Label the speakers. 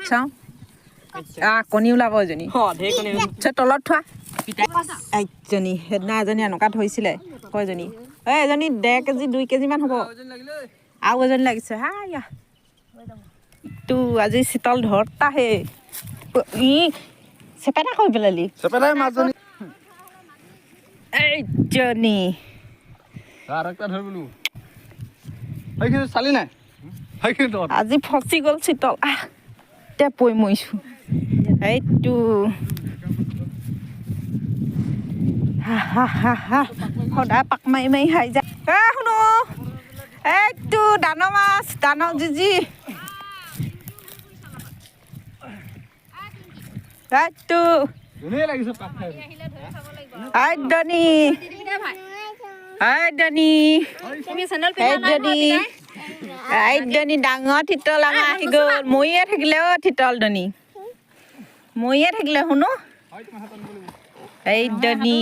Speaker 1: চাওঁ কণী ওলাব এজনী তলত থোৱা এজনী সেইদিনা এজনী এনেকুৱা ধৰিছিলে কয়জনী এজনী 1.5 কেজি 2 কেজিমান হ'ব আৰু এজনী লাগিছে হা ইয়া তো আজি চিতল ধৰতা হে ই চেপেটা কৰি পেলালি
Speaker 2: চেপেটাই মাছজনী
Speaker 1: এইজনী
Speaker 2: আৰু একটা ধৰিবলো সেইখিনি চালি নাই সেইখিনি তত
Speaker 1: আজি ফচি গ'ল চিতল এতিয়া পৰি মৰিছোঁ এইটো সদায় পাক মাৰি মাৰি হাৰি যায় শুনো এইটো ডাঙৰ মাছ ডাঙৰ জিজি এইটো
Speaker 2: ধুনীয়া লাগিছে পাক খাই
Speaker 1: আইডনী ডাঙৰ থিতল আমাৰ আহি গ'ল মৰিয়ে থাকিলে থিতলজনী মৰিয়ে থাকিলে শুনো এইজনী